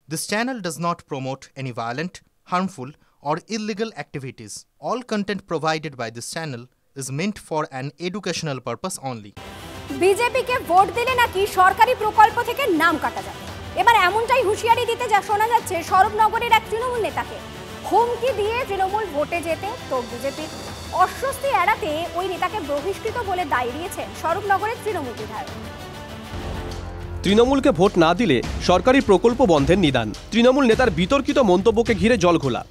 This channel does not promote any violent, harmful, or illegal activities. All content provided by this channel is meant for an educational purpose only. বিজেপিকে vote দিলে নাকি সরকারি প্রকল্প থেকে নাম কাটা যাবে। এবার এমনটাই হুঁশিয়ারি দিতে যা শোনা যাচ্ছে স্বরূপনগরের এক তৃণমূল নেতাকে। হুমকি দিয়ে তৃণমূল ভোটে যেতে তো বিজেপির অস্বস্তি এড়াতে ওই নেতাকে বহিষ্কৃত বলে দায় দিয়েছেন স্বরূপনগরের তৃণমূল বিধায়ক। তৃণমূলকে ভোট না দিলে সরকারি প্রকল্প বন্ধের নিদান। তৃণমূল নেতার বিতর্কিত মন্তব্যকে ঘিরে জলঘোলা।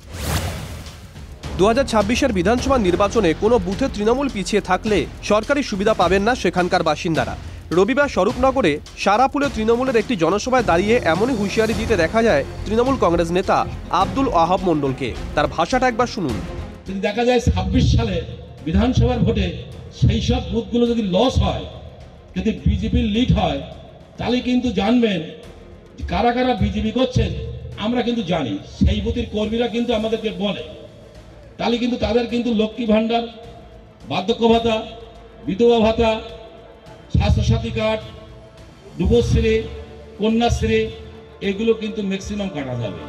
2026-এর বিধানসভা নির্বাচনে কোনো বুথে তৃণমূল পিছিয়ে থাকলে সরকারি সুবিধা পাবেন না সেখানকার বাসিন্দারা। রবিবার স্বরূপনগরে সারাপুলে তৃণমূলের একটি জনসভায় দাঁড়িয়ে এমনই হুঁশিয়ারি দিতে দেখা যায় তৃণমূল কংগ্রেস নেতা আব্দুল ওয়াহাব মণ্ডলকে। তার ভাষাটা একবার শুনুন। যদি দেখা যায় 26 সালে বিধানসভার ভোটে সেই সব বুথগুলো যদি লস হয়, যদি বিজেপির লিড হয়, তাহলে কিন্তু জানবেন কারা কারা বিজেপি করছেন আমরা কিন্তু জানি। সেই বুথের কর্মীরা কিন্তু আমাদেরকে বলে, তাহলে কিন্তু তাদের কিন্তু লক্ষ্মী ভাণ্ডার, বার্ধক্য ভাতা, বিধবা ভাতা, স্বাস্থ্যসাথী কার্ড, যুবশ্রী, কন্যাশ্রী এগুলো কিন্তু ম্যাক্সিমাম কাটা যাবে।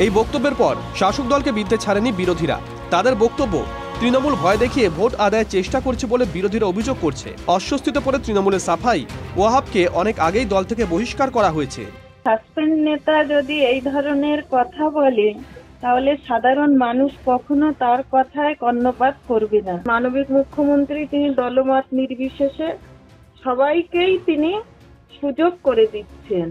এই বক্তব্যের পর শাসক দলকে বিদ্ধে ছাড়েনি বিরোধীরা। তাদের বক্তব্য, তৃণমূল ভয় দেখিয়ে ভোট আদায়ের চেষ্টা করছে বলে বিরোধীরা অভিযোগ করছে। অস্বস্তিতে পড়ে তৃণমূলের সাফাই, ওয়াহাবকে অনেক আগেই দল থেকে বহিষ্কার করা হয়েছে। সাসপেন্ড নেতা যদি এই ধরনের কথা বলে তাহলে সাধারণ মানুষ কখনো তার কথায় কর্ণপাত করবে না। মানবিক মুখ্যমন্ত্রী, তিনি দলমত নির্বিশেষে সবাইকেই তিনি সুযোগ করে দিচ্ছেন।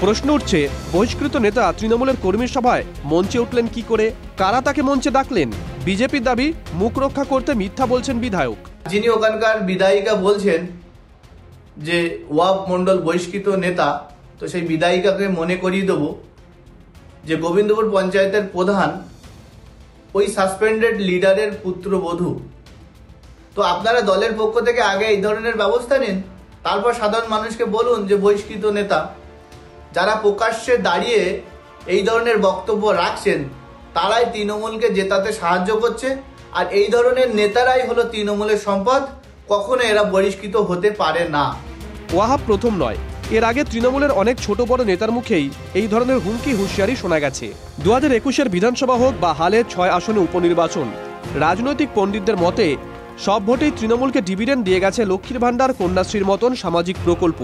প্রশ্ন উঠছে, বহিষ্কৃত নেতা তৃণমূলের কর্মী সভায় মঞ্চে উঠলেন কি করে? কারা তাকে মঞ্চে ডাকলেন? বিজেপির দাবি মুখ রক্ষা করতে মিথ্যা বলছেন বিধায়ক। যিনি ওখানকার বিধায়িকা বলছেন যে ওয়াহাব মণ্ডল বহিষ্কৃত নেতা, তো সেই বিধায়িকাকে মনে করিয়ে দেব যে গোবিন্দপুর পঞ্চায়েতের প্রধান ওই সাসপেন্ডেড লিডারের পুত্রবধূ। তো আপনারা দলের পক্ষ থেকে আগে এই ধরনের ব্যবস্থা নিন, তারপর সাধারণ মানুষকে বলুন যে বহিষ্কৃত নেতা। যারা প্রকাশ্যে দাঁড়িয়ে এই ধরনের বক্তব্য রাখছেন তারাই তৃণমূলকে জেতাতে সাহায্য করছে, আর এই ধরনের নেতারাই হলো তৃণমূলের সম্পদ। কখনো এরা বহিষ্কৃত হতে পারে না। ওয়াহাব প্রথম নয়, এর আগে তৃণমূলের অনেক ছোট বড় নেতার মুখেই এই ধরনের হুমকি হুঁশিয়ারি শোনা গেছে। 2021-এর বিধানসভা হোক বা হালের 6 আসনে উপনির্বাচন, রাজনৈতিক পণ্ডিতদের মতে সব ভোটেই তৃণমূলকে ডিভিডেন্ড দিয়ে গেছে লক্ষ্মীর ভাণ্ডার, কন্যাশ্রীর মতন সামাজিক প্রকল্প।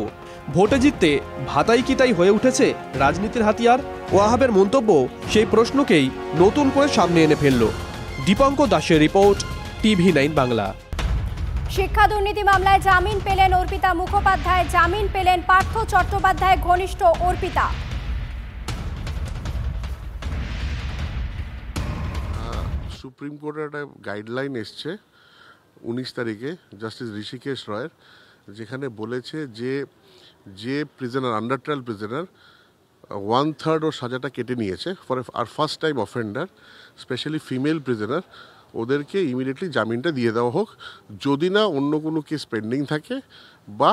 ভোটে জিততে ভাতাই কি তাই হয়ে উঠেছে রাজনীতির হাতিয়ার? ওয়াহাবের মন্তব্য সেই প্রশ্নকেই নতুন করে সামনে এনে ফেলল। দীপঙ্কর দাসের রিপোর্ট, TV9 বাংলা। শিক্ষা দুর্নীতি মামলায় জামিন পেলেন অর্পিতা মুখোপাধ্যায়, জামিন পেলেন পার্থ চট্টোপাধ্যায় ঘনিষ্ঠ অর্পিতা। সুপ্রিম কোর্টের একটা গাইডলাইন এসছে 19 তারিখে জাস্টিস ঋষিকেশ রয়ের, যেখানে বলেছে যে প্রিজনার, আন্ডার ট্রায়াল প্রিজনার 1/3 ওর সাজাটা কেটে নিয়েছে ফর আর first time offender, specially female prisoner, ওদেরকে ইমিডিয়েটলি জামিনটা দিয়ে দেওয়া হোক, যদি না অন্য কোনো কেস পেন্ডিং থাকে বা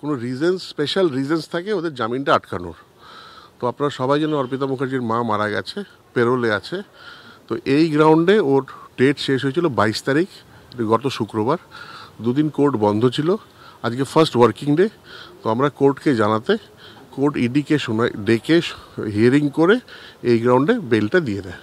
কোনো রিজনস, স্পেশাল রিজনস থাকে ওদের জামিনটা আটকানোর। তো আপনারা সবাই জানেন অর্পিতা মুখার্জির মা মারা গেছে, পেরোলে আছে। তো এই গ্রাউন্ডে ওর ডেট শেষ হয়েছিল 22 তারিখ, গত শুক্রবার। দুদিন কোর্ট বন্ধ ছিল, আজকে ফার্স্ট ওয়ার্কিং ডে। তো আমরা কোর্টকে জানাতে কোর্ট ইডিকে ডেকে হিয়ারিং করে এই গ্রাউন্ডে বেলটা দিয়ে দেয়।